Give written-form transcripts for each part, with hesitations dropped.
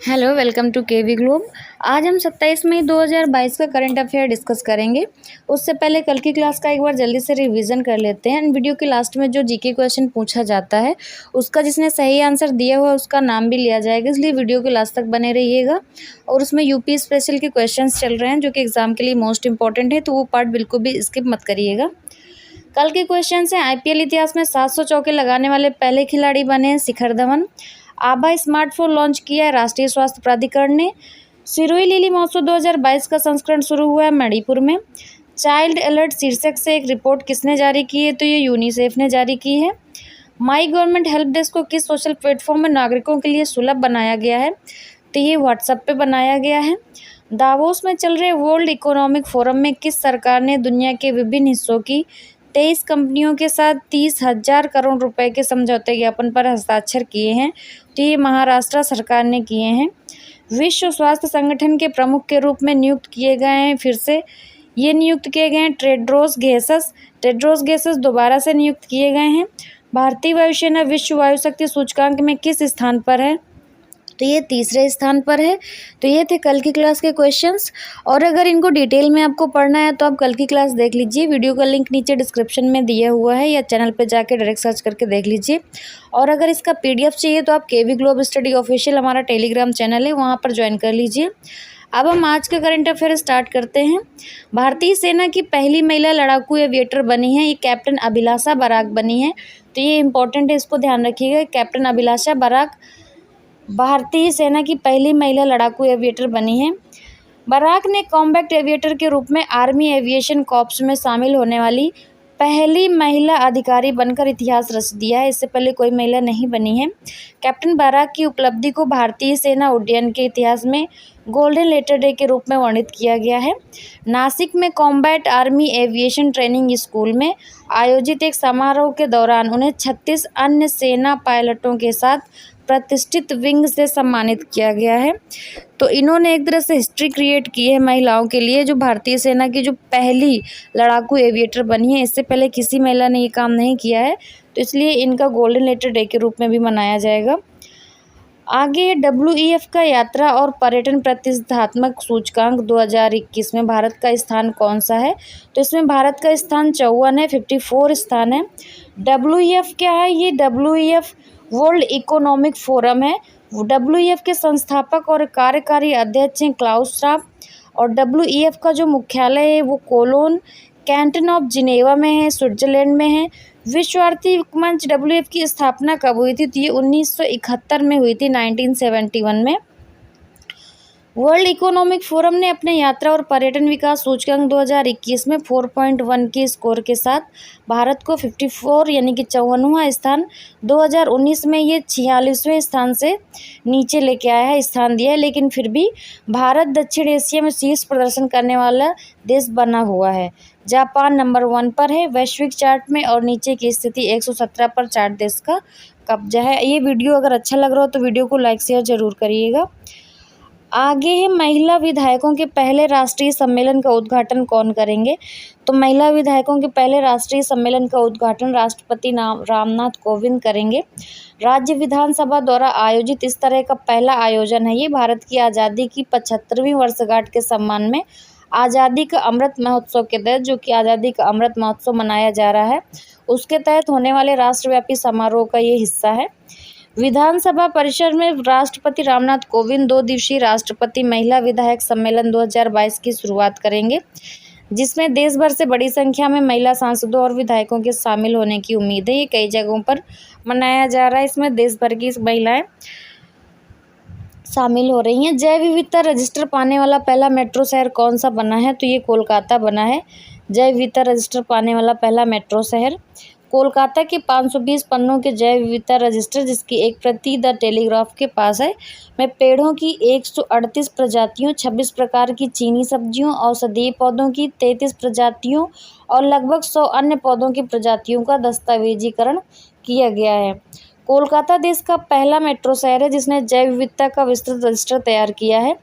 Hello, welcome to KV globe. आज हम 27 मई 2022 का करंट अफेयर डिस्कस करेंगे। उससे पहले कल की क्लास का एक बार जल्दी से रिवीजन कर लेते हैं। वीडियो के लास्ट में जो जीके क्वेश्चन पूछा जाता है उसका जिसने सही आंसर दिया हुआ उसका नाम भी लिया जाएगा, इसलिए वीडियो के लास्ट तक बने रहिएगा। और उसमें यूपी स्पेशल के क्वेश्चन चल रहे हैं जो कि एग्जाम के लिए मोस्ट इंपॉर्टेंट है, तो वो पार्ट बिल्कुल भी स्किप मत करिएगा। कल के क्वेश्चन है, आईपीएल इतिहास में 700 चौके लगाने वाले पहले खिलाड़ी बने हैं शिखर धवन। आभा स्मार्टफोन लॉन्च किया है राष्ट्रीय स्वास्थ्य प्राधिकरण ने। सिरोही लिली महोत्सव 2022 का संस्करण शुरू हुआ है मणिपुर में। चाइल्ड अलर्ट शीर्षक से एक रिपोर्ट किसने जारी की है, तो ये यूनिसेफ ने जारी की है। माई गवर्नमेंट हेल्प डेस्क को किस सोशल प्लेटफॉर्म में नागरिकों के लिए सुलभ बनाया गया है, तो ये व्हाट्सएप पे बनाया गया है। दावोस में चल रहे वर्ल्ड इकोनॉमिक फोरम में किस सरकार ने दुनिया के विभिन्न हिस्सों की 23 कंपनियों के साथ 30,000 करोड़ रुपए के समझौते ज्ञापन पर हस्ताक्षर किए हैं, तो ये महाराष्ट्र सरकार ने किए हैं। विश्व स्वास्थ्य संगठन के प्रमुख के रूप में नियुक्त किए गए हैं, फिर से ये नियुक्त किए गए हैं टेड्रोस घेब्रेयेसस दोबारा से नियुक्त किए गए हैं। भारतीय वायुसेना विश्व वायु शक्ति सूचकांक में किस स्थान पर है, तो ये तीसरे स्थान पर है। तो ये थे कल की क्लास के क्वेश्चंस, और अगर इनको डिटेल में आपको पढ़ना है तो आप कल की क्लास देख लीजिए। वीडियो का लिंक नीचे डिस्क्रिप्शन में दिया हुआ है, या चैनल पे जाके डायरेक्ट सर्च करके देख लीजिए। और अगर इसका पीडीएफ चाहिए तो आप केवी ग्लोब स्टडी ऑफिशियल हमारा टेलीग्राम चैनल है, वहाँ पर ज्वाइन कर लीजिए। अब हम आज का करंट अफेयर स्टार्ट करते हैं। भारतीय सेना की पहली महिला लड़ाकू एविएटर बनी है, ये कैप्टन अभिलाषा बराक बनी है। तो ये इंपॉर्टेंट है, इसको ध्यान रखिएगा। कैप्टन अभिलाषा बराक भारतीय सेना की पहली महिला लड़ाकू एविएटर बनी है। बराक ने कॉम्बैट एविएटर के रूप में आर्मी एविएशन कॉर्प्स में शामिल होने वाली पहली महिला अधिकारी बनकर इतिहास रच दिया है। इससे पहले कोई महिला नहीं बनी है। कैप्टन बराक की उपलब्धि को भारतीय सेना उड्डयन के इतिहास में गोल्डन लेटर डे के रूप में वर्णित किया गया है। नासिक में combat army aviation training school में आयोजित एक समारोह के दौरान उन्हें 36 अन्य सेना पायलटों के साथ प्रतिष्ठित विंग से सम्मानित किया गया है। तो इन्होंने एक तरह से हिस्ट्री क्रिएट की है महिलाओं के लिए, जो भारतीय सेना की जो पहली लड़ाकू एविएटर बनी है। इससे पहले किसी महिला ने ये काम नहीं किया है, तो इसलिए इनका गोल्डन लेटर डे के रूप में भी मनाया जाएगा। आगे WEF का यात्रा और पर्यटन प्रतिष्ठात्मक सूचकांक 2021 में भारत का स्थान कौन सा है, तो इसमें भारत का स्थान 54 है, 54 स्थान है। WEF क्या है, ये WEF वर्ल्ड इकोनॉमिक फोरम है। WEF के संस्थापक और कार्यकारी अध्यक्ष हैं क्लाउस श्वाब, और WEF का जो मुख्यालय है वो कोलोन कैंटन ऑफ जिनेवा में है, स्विट्जरलैंड में है। विश्व आर्थिक मंच WEF की स्थापना कब हुई थी, तो ये 1971 में हुई थी, 1971 में। वर्ल्ड इकोनॉमिक फोरम ने अपने यात्रा और पर्यटन विकास सूचकांक 2021 में 4.1 के स्कोर के साथ भारत को 54 यानी कि 54वां स्थान, 2019 में ये 46वें स्थान से नीचे लेके आया है, स्थान दिया है। लेकिन फिर भी भारत दक्षिण एशिया में शीर्ष प्रदर्शन करने वाला देश बना हुआ है। जापान नंबर 1 पर है वैश्विक चार्ट में, और नीचे की स्थिति 117 पर चार्ट देश का कब्जा है। ये वीडियो अगर अच्छा लग रहा हो तो वीडियो को लाइक शेयर जरूर करिएगा। आगे है महिला विधायकों के पहले राष्ट्रीय सम्मेलन का उद्घाटन कौन करेंगे, तो महिला विधायकों के पहले राष्ट्रीय सम्मेलन का उद्घाटन राष्ट्रपति रामनाथ कोविंद करेंगे। राज्य विधानसभा द्वारा आयोजित इस तरह का पहला आयोजन है। ये भारत की आज़ादी की 75वीं वर्षगांठ के सम्मान में आज़ादी का अमृत महोत्सव के तहत, जो कि आज़ादी का अमृत महोत्सव मनाया जा रहा है, उसके तहत होने वाले राष्ट्रव्यापी समारोह का ये हिस्सा है। विधानसभा परिसर में राष्ट्रपति रामनाथ कोविंद 2 दिवसीय राष्ट्रपति महिला विधायक सम्मेलन 2022 की शुरुआत करेंगे, जिसमें देश भर से बड़ी संख्या में महिला सांसदों और विधायकों के शामिल होने की उम्मीद है। ये कई जगहों पर मनाया जा रहा है, इसमें देश भर की महिलाएं शामिल हो रही हैं। जैव विविधता रजिस्टर पाने वाला पहला मेट्रो शहर कौन सा बना है, तो ये कोलकाता बना है। जैव विविधता रजिस्टर पाने वाला पहला मेट्रो शहर कोलकाता के 520 पन्नों के जैव विविधता रजिस्टर, जिसकी एक प्रति द टेलीग्राफ के पास है, में पेड़ों की 138 प्रजातियों, 26 प्रकार की चीनी सब्जियों, औषधीय पौधों की 33 प्रजातियों और लगभग 100 अन्य पौधों की प्रजातियों का दस्तावेजीकरण किया गया है। कोलकाता देश का पहला मेट्रो शहर है जिसने जैव विविधता का विस्तृत रजिस्टर तैयार किया है।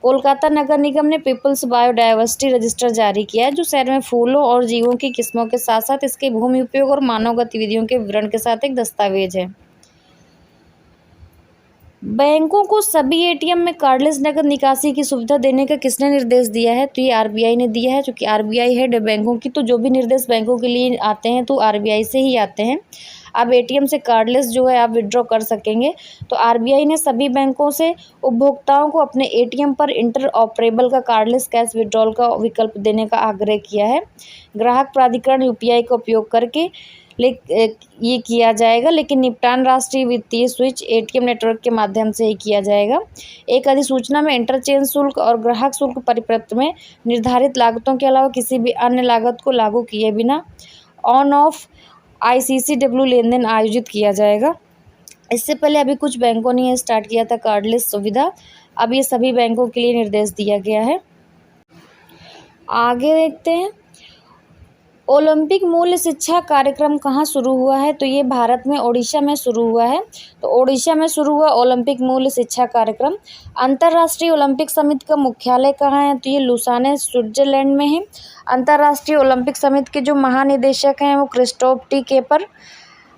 कोलकाता नगर निगम ने पीपल्स बायोडायवर्सिटी रजिस्टर जारी किया है, जो शहर में फूलों और जीवों की किस्मों के साथ साथ इसके भूमि उपयोग और मानव गतिविधियों के विवरण के साथ एक दस्तावेज है। बैंकों को सभी एटीएम में कार्डलेस नकद निकासी की सुविधा देने का किसने निर्देश दिया है? तो ये आरबीआई ने दिया है, क्योंकि आरबीआई है बैंकों की, तो जो भी निर्देश बैंकों के लिए आते हैं तो आरबीआई से ही आते हैं। अब एटीएम से कार्डलेस जो है आप विड्रॉ कर सकेंगे। तो आरबीआई ने सभी बैंकों से उपभोक्ताओं को अपने एटीएम पर इंटर ऑपरेबल का कार्डलेस कैश विड्रॉल का विकल्प देने का आग्रह किया है। ग्राहक प्राधिकरण यूपीआई का उपयोग करके ये किया जाएगा, लेकिन निपटान राष्ट्रीय वित्तीय स्विच एटीएम नेटवर्क के माध्यम से ही किया जाएगा। एक अधिसूचना में इंटरचेंज शुल्क और ग्राहक शुल्क परिपत्र में निर्धारित लागतों के अलावा किसी भी अन्य लागत को लागू किए बिना ऑन ऑफ ICCW लेन देन आयोजित किया जाएगा। इससे पहले अभी कुछ बैंकों ने यह स्टार्ट किया था कार्डलेस सुविधा, अब ये सभी बैंकों के लिए निर्देश दिया गया है। आगे देखते हैं, ओलंपिक मूल्य शिक्षा कार्यक्रम कहाँ शुरू हुआ है? तो ये भारत में ओडिशा में शुरू हुआ है। तो ओडिशा में शुरू हुआ ओलंपिक मूल्य शिक्षा कार्यक्रम। अंतर्राष्ट्रीय ओलंपिक समिति का मुख्यालय कहाँ है? तो ये लुसाने स्विट्जरलैंड में है। अंतर्राष्ट्रीय ओलंपिक समिति के जो महानिदेशक हैं वो क्रिस्टोफ टी केपर,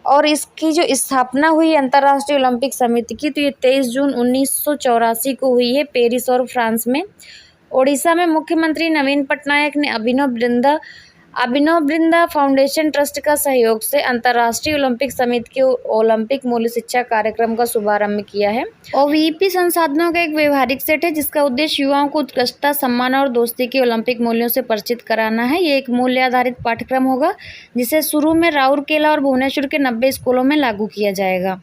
और इसकी जो स्थापना हुई अंतर्राष्ट्रीय ओलंपिक समिति की, तो ये 23 जून 1984 को हुई है, पेरिस और फ्रांस में। ओडिशा में मुख्यमंत्री नवीन पटनायक ने अभिनव बिंद्रा फाउंडेशन ट्रस्ट का सहयोग से अंतर्राष्ट्रीय ओलंपिक समिति के ओलंपिक मूल्य शिक्षा कार्यक्रम का शुभारंभ किया है। ओवीपी संसाधनों का एक व्यवहारिक सेट है जिसका उद्देश्य युवाओं को उत्कृष्टता, सम्मान और दोस्ती के ओलंपिक मूल्यों से परिचित कराना है। ये एक मूल्य आधारित पाठ्यक्रम होगा जिसे शुरू में राउरकेला और भुवनेश्वर के 90 स्कूलों में लागू किया जाएगा।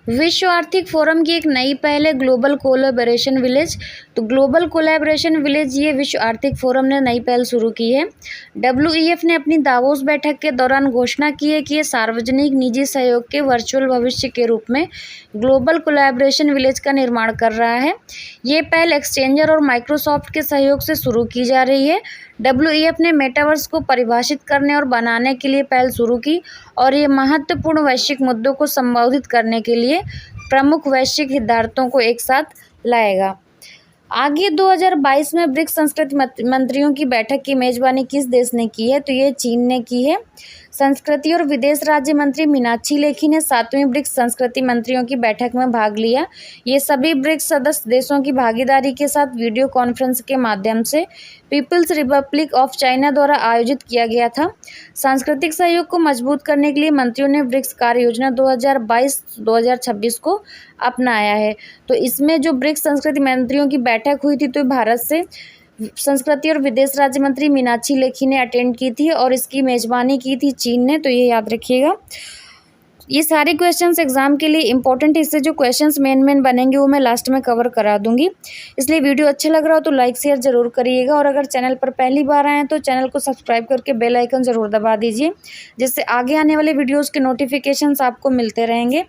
विश्व आर्थिक फोरम की एक नई पहल है ग्लोबल कोलैबोरेशन विलेज। तो ग्लोबल कोलैबोरेशन विलेज ये विश्व आर्थिक फोरम ने नई पहल शुरू की है। WEF ने अपनी दावोस बैठक के दौरान घोषणा की है कि ये सार्वजनिक निजी सहयोग के वर्चुअल भविष्य के रूप में ग्लोबल कोलैबोरेशन विलेज का निर्माण कर रहा है। ये पहल एक्सचेंजर और माइक्रोसॉफ्ट के सहयोग से शुरू की जा रही है। WEF ने मेटावर्स को परिभाषित करने और बनाने के लिए पहल शुरू की और ये महत्वपूर्ण वैश्विक मुद्दों को संबोधित करने के लिए प्रमुख वैश्विक हितधारकों को एक साथ लाएगा। आगे 2022 में ब्रिक्स संस्कृति मंत्रियों की बैठक की मेजबानी किस देश ने की है? तो ये चीन ने की है। संस्कृति और विदेश राज्य मंत्री मीनाक्षी लेखी ने 7वीं ब्रिक्स संस्कृति मंत्रियों की बैठक में भाग लिया। ये सभी ब्रिक्स सदस्य देशों की भागीदारी के साथ वीडियो कॉन्फ्रेंस के माध्यम से पीपल्स रिपब्लिक ऑफ चाइना द्वारा आयोजित किया गया था। सांस्कृतिक सहयोग को मजबूत करने के लिए मंत्रियों ने ब्रिक्स कार्य योजना 2022-2026 को अपनाया है। तो इसमें जो ब्रिक्स संस्कृति मंत्रियों की बैठक हुई थी तो भारत से संस्कृति और विदेश राज्य मंत्री मीनाक्षी लेखी ने अटेंड की थी और इसकी मेजबानी की थी चीन ने। तो ये याद रखिएगा। ये सारे क्वेश्चंस एग्जाम के लिए इंपॉर्टेंट, इससे जो क्वेश्चंस मेन बनेंगे वो मैं लास्ट में कवर करा दूंगी। इसलिए वीडियो अच्छा लग रहा हो तो लाइक शेयर जरूर करिएगा, और अगर चैनल पर पहली बार आए हैं तो चैनल को सब्सक्राइब करके बेल आइकन जरूर दबा दीजिए, जिससे आगे आने वाले वीडियोज़ के नोटिफिकेशंस आपको मिलते रहेंगे।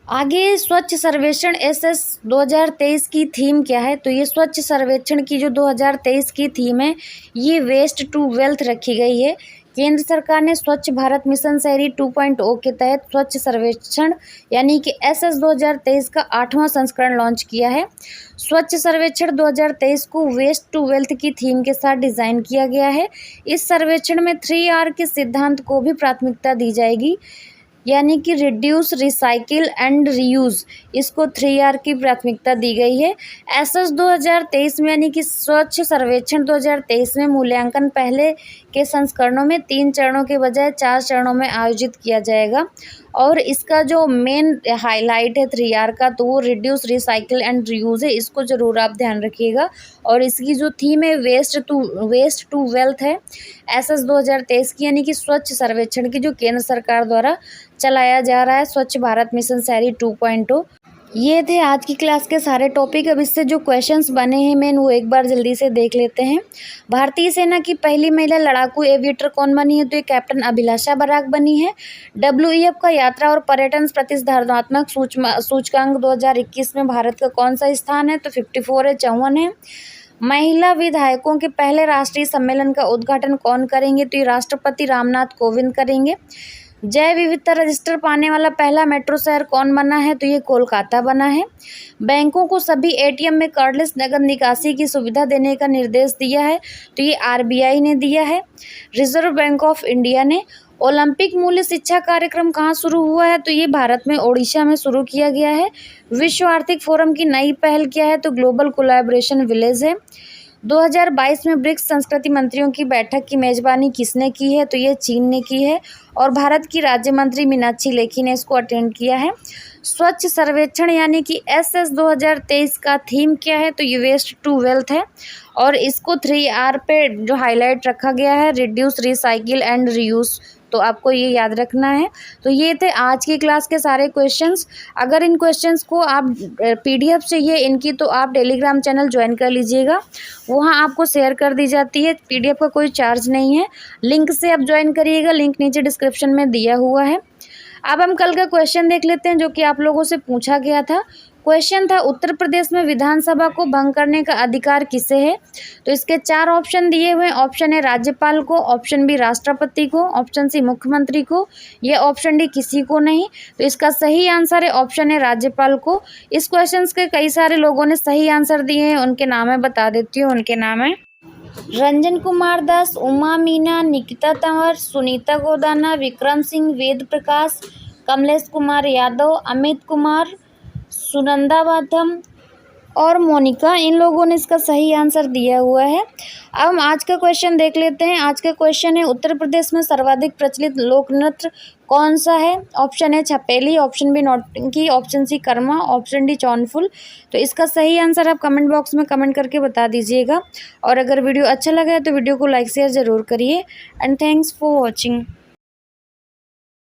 आगे स्वच्छ सर्वेक्षण SS 2023 की थीम क्या है? तो ये स्वच्छ सर्वेक्षण की जो 2023 की थीम है ये वेस्ट टू वेल्थ रखी गई है। केंद्र सरकार ने स्वच्छ भारत मिशन शहरी 2.0 के तहत स्वच्छ सर्वेक्षण यानी कि SS 2023 का 8वां संस्करण लॉन्च किया है। स्वच्छ सर्वेक्षण 2023 को वेस्ट टू वेल्थ की थीम के साथ डिज़ाइन किया गया है। इस सर्वेक्षण में 3R के सिद्धांत को भी प्राथमिकता दी जाएगी, यानी कि रिड्यूस, रिसाइकिल एंड रीयूज़, इसको 3R की प्राथमिकता दी गई है। SS 2023 में यानी कि स्वच्छ सर्वेक्षण 2023 में मूल्यांकन पहले के संस्करणों में 3 चरणों के बजाय 4 चरणों में आयोजित किया जाएगा, और इसका जो मेन हाईलाइट है 3R का तो वो रिड्यूस, रिसाइकिल एंड रीयूज़ है। इसको ज़रूर आप ध्यान रखिएगा। और इसकी जो थीम है वेस्ट टू वेल्थ है SS 2023 की, यानी कि स्वच्छ सर्वेक्षण की जो केंद्र सरकार द्वारा चलाया जा रहा है स्वच्छ भारत मिशन शहरी 2.0। ये थे आज की क्लास के सारे टॉपिक। अब इससे जो क्वेश्चंस बने हैं मेन वो एक बार जल्दी से देख लेते हैं। भारतीय सेना की पहली महिला लड़ाकू एविएटर कौन बनी है? तो ये कैप्टन अभिलाषा बराक बनी है। WEF का यात्रा और पर्यटन प्रतिस्पर्धात्मक सूचकांक 2021 में भारत का कौन सा स्थान है? तो 54 है, 54 है। महिला विधायकों के पहले राष्ट्रीय सम्मेलन का उद्घाटन कौन करेंगे? तो ये राष्ट्रपति रामनाथ कोविंद करेंगे। जैव विविधता रजिस्टर पाने वाला पहला मेट्रो शहर कौन बना है? तो ये कोलकाता बना है। बैंकों को सभी ATM में कार्डलेस नकद निकासी की सुविधा देने का निर्देश दिया है, तो ये RBI ने दिया है। रिजर्व बैंक ऑफ इंडिया ने ओलंपिक मूल्य शिक्षा कार्यक्रम कहाँ शुरू हुआ है? तो ये भारत में ओडिशा में शुरू किया गया है। विश्व आर्थिक फोरम की नई पहल क्या है? तो ग्लोबल कोलैबोरेशन विलेज है। 2022 में ब्रिक्स संस्कृति मंत्रियों की बैठक की मेजबानी किसने की है? तो ये चीन ने की है और भारत की राज्य मंत्री मीनाक्षी लेखी ने इसको अटेंड किया है। स्वच्छ सर्वेक्षण यानी कि SS 2023 का थीम क्या है? तो ये वेस्ट टू वेल्थ है और इसको 3R पे जो हाईलाइट रखा गया है, रिड्यूस, रिसाइकिल एंड रीयूज। तो आपको ये याद रखना है। तो ये थे आज की क्लास के सारे क्वेश्चंस। अगर इन क्वेश्चंस को आप PDF चाहिए इनकी, तो आप टेलीग्राम चैनल ज्वाइन कर लीजिएगा। वहाँ आपको शेयर कर दी जाती है। PDF का कोई चार्ज नहीं है। लिंक से आप ज्वाइन करिएगा, लिंक नीचे डिस्क्रिप्शन में दिया हुआ है। अब हम कल का क्वेश्चन देख लेते हैं जो कि आप लोगों से पूछा गया था। क्वेश्चन था, उत्तर प्रदेश में विधानसभा को भंग करने का अधिकार किसे है? तो इसके 4 ऑप्शन दिए हुए हैं। ऑप्शन ए राज्यपाल को, ऑप्शन बी राष्ट्रपति को, ऑप्शन सी मुख्यमंत्री को, या ऑप्शन डी किसी को नहीं। तो इसका सही आंसर है ऑप्शन ए राज्यपाल को। इस क्वेश्चन के कई सारे लोगों ने सही आंसर दिए हैं, उनके नाम मैं बता देती हूँ। उनके नाम है रंजन कुमार दास, उमा मीना, निकिता तंवर, सुनीता गोदाना, विक्रम सिंह, वेद प्रकाश, कमलेश कुमार यादव, अमित कुमार, सुनंदा वाथम और मोनिका। इन लोगों ने इसका सही आंसर दिया हुआ है। अब हम आज का क्वेश्चन देख लेते हैं। आज का क्वेश्चन है, उत्तर प्रदेश में सर्वाधिक प्रचलित लोक नृत्य कौन सा है? ऑप्शन है छपेली, ऑप्शन बी नौटंकी, option C karma, option D चौनफुल। तो इसका सही आंसर आप कमेंट बॉक्स में कमेंट करके बता दीजिएगा। और अगर वीडियो अच्छा लगा है तो वीडियो को लाइक शेयर ज़रूर करिए। And thanks for watching.